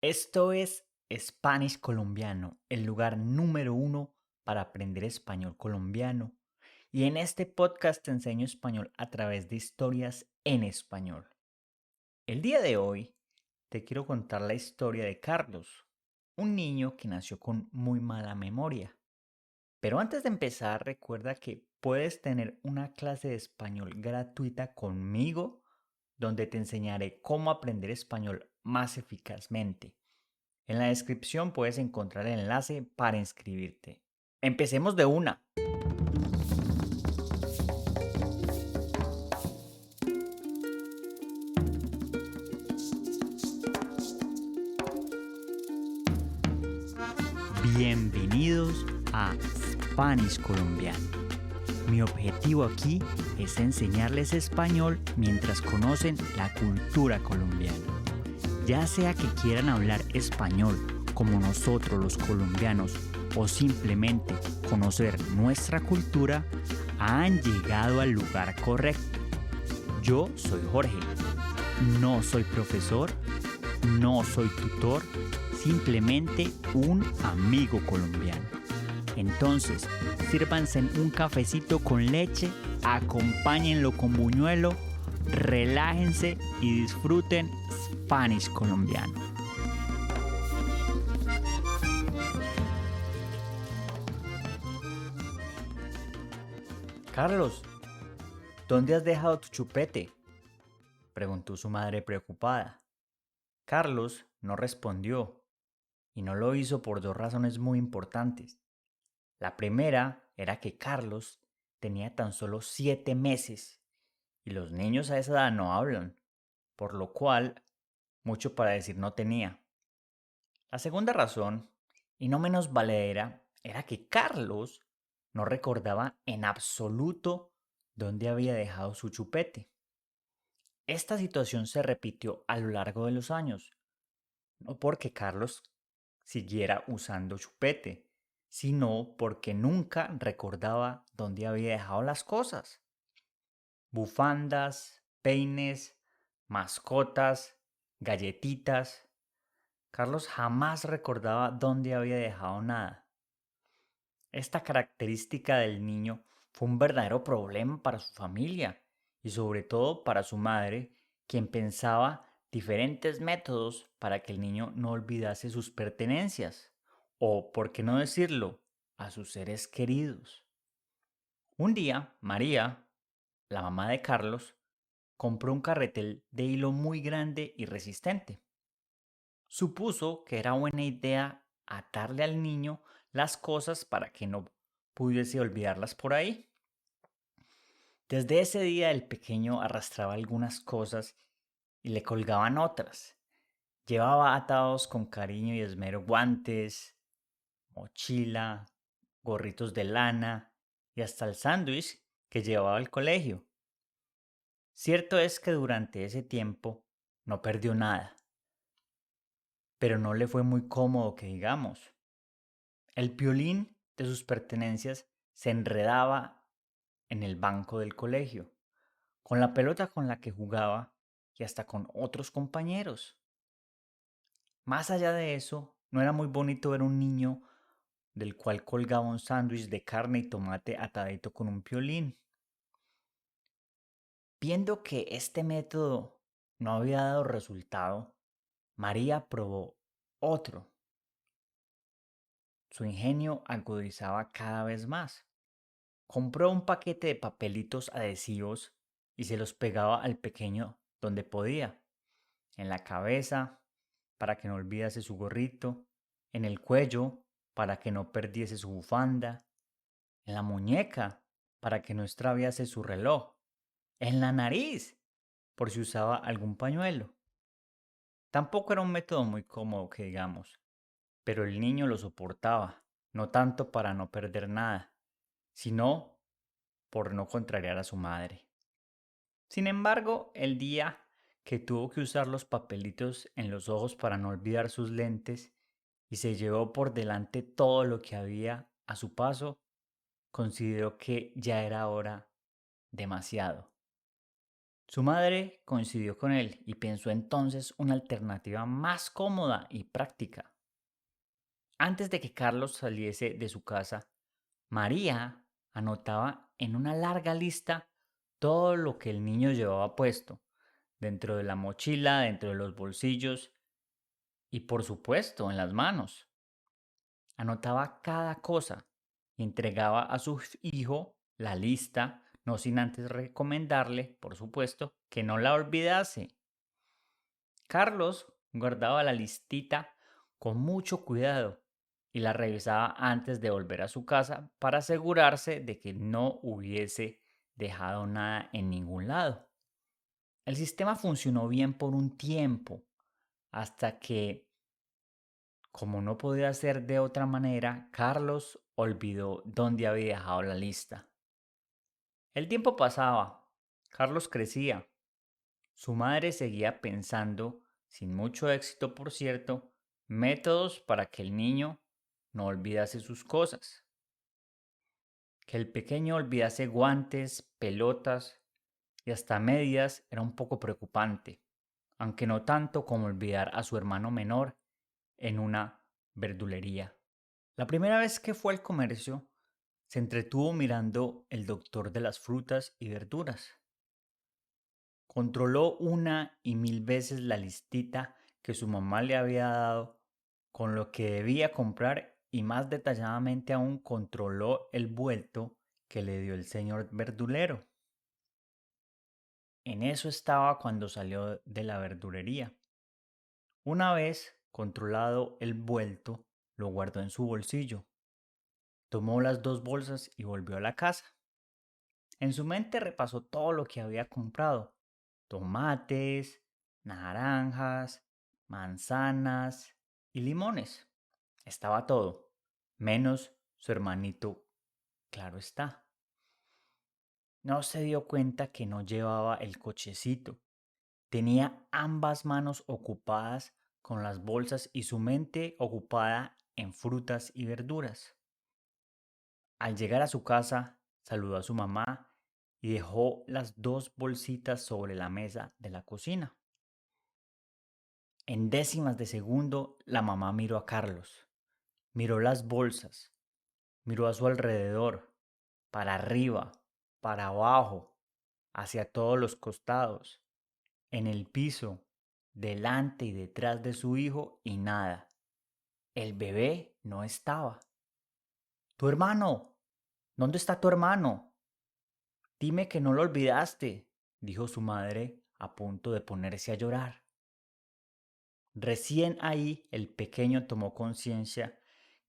Esto es Spanish Colombiano, el lugar número uno para aprender español colombiano. Y en este podcast te enseño español a través de historias en español. El día de hoy te quiero contar la historia de Carlos, un niño que nació con muy mala memoria. Pero antes de empezar, recuerda que puedes tener una clase de español gratuita conmigo, donde te enseñaré cómo aprender español más eficazmente. En la descripción puedes encontrar el enlace para inscribirte. Empecemos de una. Bienvenidos a Spanish Colombiano. Mi objetivo aquí es enseñarles español mientras conocen la cultura colombiana. Ya sea que quieran hablar español como nosotros los colombianos o simplemente conocer nuestra cultura, han llegado al lugar correcto. Yo soy Jorge. No soy profesor, no soy tutor, simplemente un amigo colombiano. Entonces, sírvanse un cafecito con leche, acompáñenlo con buñuelo, relájense y disfruten Spanish colombiano. Carlos, ¿dónde has dejado tu chupete?, preguntó su madre preocupada. Carlos no respondió, y no lo hizo por dos razones muy importantes. La primera era que Carlos tenía tan solo 7 meses, y los niños a esa edad no hablan, por lo cual mucho para decir no tenía. La segunda razón, y no menos valedera, era que Carlos no recordaba en absoluto dónde había dejado su chupete. Esta situación se repitió a lo largo de los años, no porque Carlos siguiera usando chupete, sino porque nunca recordaba dónde había dejado las cosas. Bufandas, peines, mascotas, galletitas. Carlos jamás recordaba dónde había dejado nada. Esta característica del niño fue un verdadero problema para su familia y sobre todo para su madre, quien pensaba diferentes métodos para que el niño no olvidase sus pertenencias o, por qué no decirlo, a sus seres queridos. Un día, María, la mamá de Carlos, compró un carretel de hilo muy grande y resistente. Supuso que era buena idea atarle al niño las cosas para que no pudiese olvidarlas por ahí. Desde ese día el pequeño arrastraba algunas cosas y le colgaban otras. Llevaba atados con cariño y esmero guantes, mochila, gorritos de lana y hasta el sándwich que llevaba al colegio. Cierto es que durante ese tiempo no perdió nada, pero no le fue muy cómodo que digamos. El piolín de sus pertenencias se enredaba en el banco del colegio, con la pelota con la que jugaba y hasta con otros compañeros. Más allá de eso, no era muy bonito ver un niño del cual colgaba un sándwich de carne y tomate atadito con un piolín. Viendo que este método no había dado resultado, María probó otro. Su ingenio agudizaba cada vez más. Compró un paquete de papelitos adhesivos y se los pegaba al pequeño donde podía, en la cabeza para que no olvidase su gorrito, en el cuello para que no perdiese su bufanda, en la muñeca para que no extraviase su reloj, en la nariz por si usaba algún pañuelo. Tampoco era un método muy cómodo que digamos, pero el niño lo soportaba, no tanto para no perder nada, sino por no contrariar a su madre. Sin embargo, el día que tuvo que usar los papelitos en los ojos para no olvidar sus lentes y se llevó por delante todo lo que había a su paso, consideró que ya era hora demasiado. Su madre coincidió con él y pensó entonces una alternativa más cómoda y práctica. Antes de que Carlos saliese de su casa, María anotaba en una larga lista todo lo que el niño llevaba puesto, dentro de la mochila, dentro de los bolsillos y por supuesto en las manos. Anotaba cada cosa y entregaba a su hijo la lista, no sin antes recomendarle, por supuesto, que no la olvidase. Carlos guardaba la listita con mucho cuidado y la revisaba antes de volver a su casa para asegurarse de que no hubiese dejado nada en ningún lado. El sistema funcionó bien por un tiempo, hasta que, como no podía ser de otra manera, Carlos olvidó dónde había dejado la lista. El tiempo pasaba, Carlos crecía. Su madre seguía pensando, sin mucho éxito por cierto, métodos para que el niño no olvidase sus cosas. Que el pequeño olvidase guantes, pelotas y hasta medias era un poco preocupante, aunque no tanto como olvidar a su hermano menor en una verdulería. La primera vez que fue al comercio, se entretuvo mirando el doctor de las frutas y verduras. Controló una y mil veces la listita que su mamá le había dado con lo que debía comprar y más detalladamente aún controló el vuelto que le dio el señor verdulero. En eso estaba cuando salió de la verdulería. Una vez controlado el vuelto, lo guardó en su bolsillo. Tomó las dos bolsas y volvió a la casa. En su mente repasó todo lo que había comprado: tomates, naranjas, manzanas y limones. Estaba todo, menos su hermanito, claro está. No se dio cuenta que no llevaba el cochecito. Tenía ambas manos ocupadas con las bolsas y su mente ocupada en frutas y verduras. Al llegar a su casa, saludó a su mamá y dejó las dos bolsitas sobre la mesa de la cocina. En décimas de segundo, la mamá miró a Carlos, miró las bolsas, miró a su alrededor, para arriba, para abajo, hacia todos los costados, en el piso, delante y detrás de su hijo y nada. El bebé no estaba. Tu hermano, ¿dónde está tu hermano? Dime que no lo olvidaste, dijo su madre a punto de ponerse a llorar. Recién ahí el pequeño tomó conciencia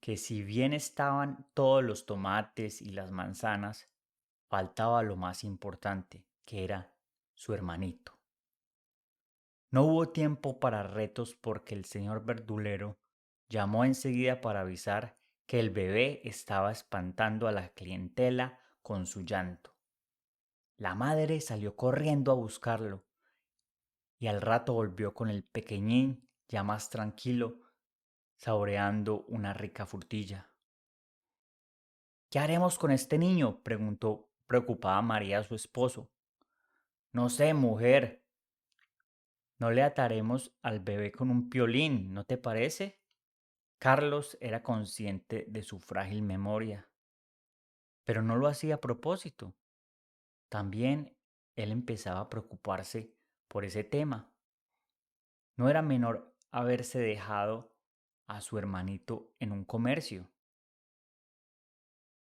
que si bien estaban todos los tomates y las manzanas, faltaba lo más importante, que era su hermanito. No hubo tiempo para retos porque el señor verdulero llamó enseguida para avisar que el bebé estaba espantando a la clientela con su llanto. La madre salió corriendo a buscarlo y al rato volvió con el pequeñín ya más tranquilo, saboreando una rica frutilla. ¿Qué haremos con este niño?, preguntó preocupada María a su esposo. No sé, mujer. No le ataremos al bebé con un piolín, ¿no te parece? Carlos era consciente de su frágil memoria, pero no lo hacía a propósito. También él empezaba a preocuparse por ese tema. No era menor haberse dejado a su hermanito en un comercio.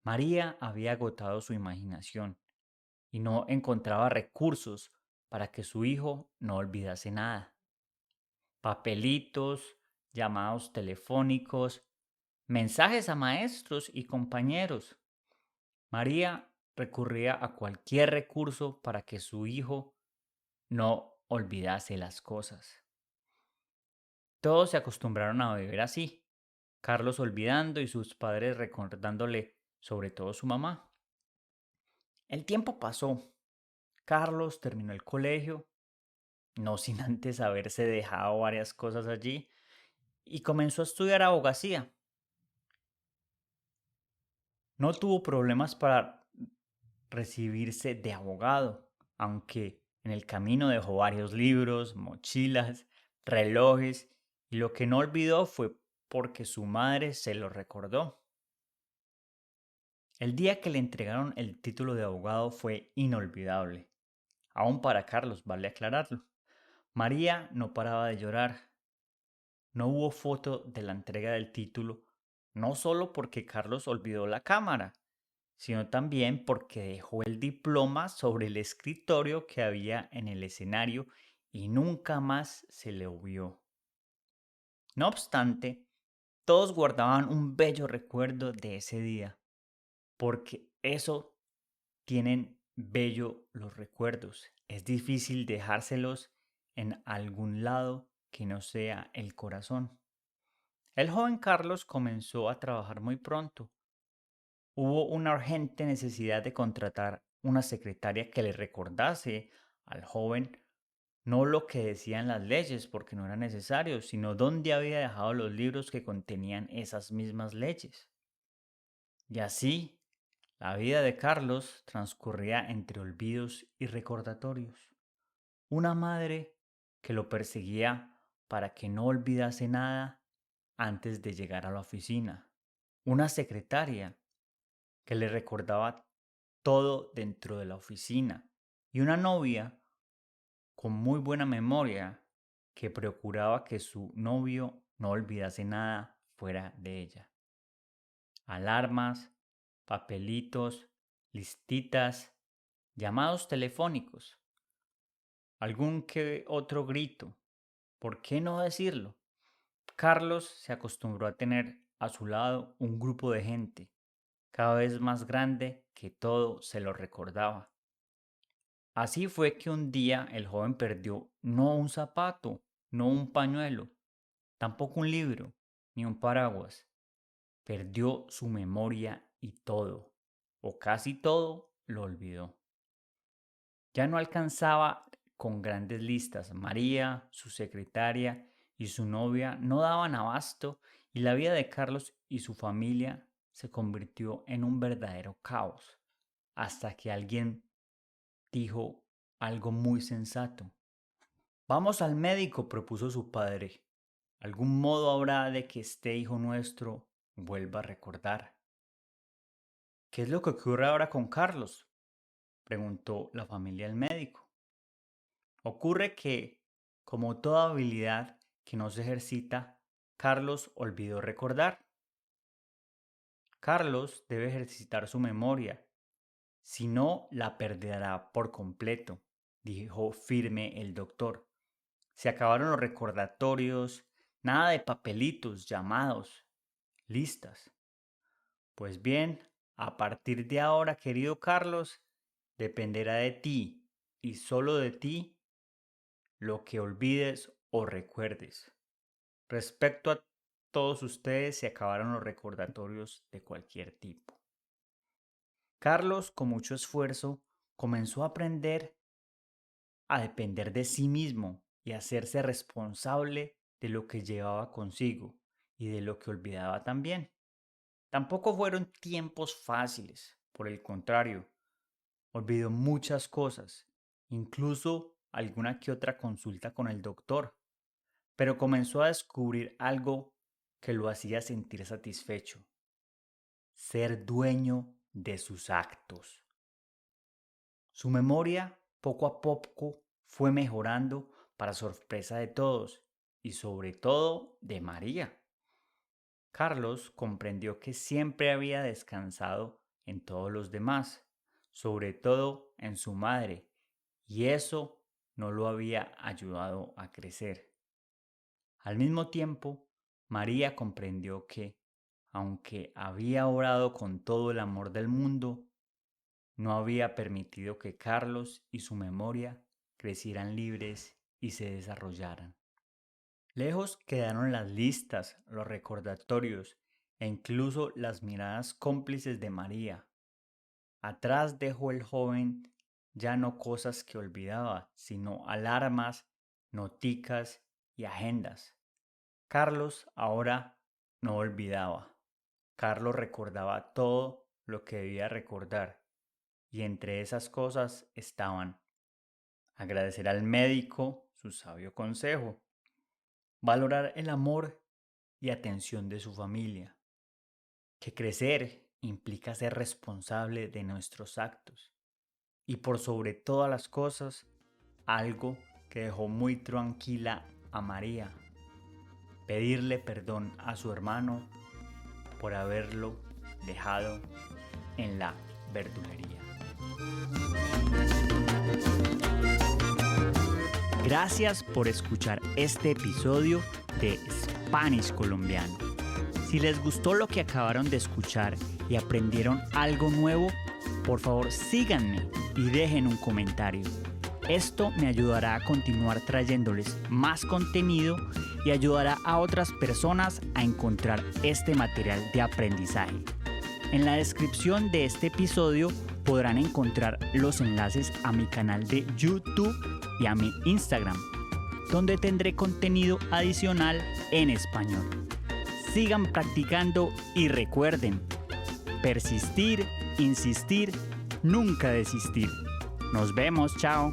María había agotado su imaginación y no encontraba recursos para que su hijo no olvidase nada. Papelitos, llamados telefónicos, mensajes a maestros y compañeros. María recurría a cualquier recurso para que su hijo no olvidase las cosas. Todos se acostumbraron a vivir así, Carlos olvidando y sus padres recordándole, sobre todo su mamá. El tiempo pasó. Carlos terminó el colegio, no sin antes haberse dejado varias cosas allí, y comenzó a estudiar abogacía. No tuvo problemas para recibirse de abogado, aunque En el camino dejó varios libros, mochilas, relojes, y lo que no olvidó fue porque su madre se lo recordó. El día que le entregaron el título de abogado fue inolvidable. Aún para Carlos, vale aclararlo. María no paraba de llorar. No hubo foto de la entrega del título, no solo porque Carlos olvidó la cámara, sino también porque dejó el diploma sobre el escritorio que había en el escenario y nunca más se le vio. No obstante, todos guardaban un bello recuerdo de ese día, porque eso tienen bello los recuerdos. Es difícil dejárselos en algún lado que no sea el corazón. El joven Carlos comenzó a trabajar muy pronto. Hubo una urgente necesidad de contratar una secretaria que le recordase al joven no lo que decían las leyes, porque no era necesario, sino dónde había dejado los libros que contenían esas mismas leyes. Y así, la vida de Carlos transcurría entre olvidos y recordatorios. Una madre que lo perseguía para que no olvidase nada antes de llegar a la oficina. Una secretaria que le recordaba todo dentro de la oficina. Y una novia con muy buena memoria que procuraba que su novio no olvidase nada fuera de ella. Alarmas, papelitos, listitas, llamados telefónicos, algún que otro grito. ¿Por qué no decirlo? Carlos se acostumbró a tener a su lado un grupo de gente cada vez más grande que todo se lo recordaba. Así fue que un día el joven perdió no un zapato, no un pañuelo, tampoco un libro, ni un paraguas. Perdió su memoria y todo, o casi todo, lo olvidó. Ya no alcanzaba con grandes listas. María, su secretaria y su novia no daban abasto y la vida de Carlos y su familia se convirtió en un verdadero caos, hasta que alguien dijo algo muy sensato. Vamos al médico, propuso su padre. Algún modo habrá de que este hijo nuestro vuelva a recordar. ¿Qué es lo que ocurre ahora con Carlos? Preguntó la familia al médico. Ocurre que, como toda habilidad que no se ejercita, Carlos olvidó recordar. Carlos debe ejercitar su memoria, si no la perderá por completo, dijo firme el doctor. Se acabaron los recordatorios, nada de papelitos, llamados, listas. Pues bien, a partir de ahora, querido Carlos, dependerá de ti y solo de ti lo que olvides o recuerdes. Respecto a todos ustedes, se acabaron los recordatorios de cualquier tipo. Carlos, con mucho esfuerzo, comenzó a aprender a depender de sí mismo y a hacerse responsable de lo que llevaba consigo y de lo que olvidaba también. Tampoco fueron tiempos fáciles, por el contrario, olvidó muchas cosas, incluso alguna que otra consulta con el doctor, pero comenzó a descubrir algo que lo hacía sentir satisfecho: ser dueño de sus actos. Su memoria poco a poco fue mejorando para sorpresa de todos y sobre todo de María. Carlos comprendió que siempre había descansado en todos los demás, sobre todo en su madre, y eso no lo había ayudado a crecer. Al mismo tiempo, María comprendió que, aunque había orado con todo el amor del mundo, no había permitido que Carlos y su memoria crecieran libres y se desarrollaran. Lejos quedaron las listas, los recordatorios e incluso las miradas cómplices de María. Atrás dejó el joven ya no cosas que olvidaba, sino alarmas, noticas y agendas. Carlos ahora no olvidaba. Carlos recordaba todo lo que debía recordar, y entre esas cosas estaban agradecer al médico su sabio consejo, valorar el amor y atención de su familia, que crecer implica ser responsable de nuestros actos y por sobre todas las cosas, algo que dejó muy tranquila a María, pedirle perdón a su hermano por haberlo dejado en la verdulería. Gracias por escuchar este episodio de Spanish Colombiano. Si les gustó lo que acabaron de escuchar y aprendieron algo nuevo, por favor síganme y dejen un comentario. Esto me ayudará a continuar trayéndoles más contenido y ayudará a otras personas a encontrar este material de aprendizaje. En la descripción de este episodio podrán encontrar los enlaces a mi canal de YouTube y a mi Instagram, donde tendré contenido adicional en español. Sigan practicando y recuerden, persistir, insistir, nunca desistir. Nos vemos, chao.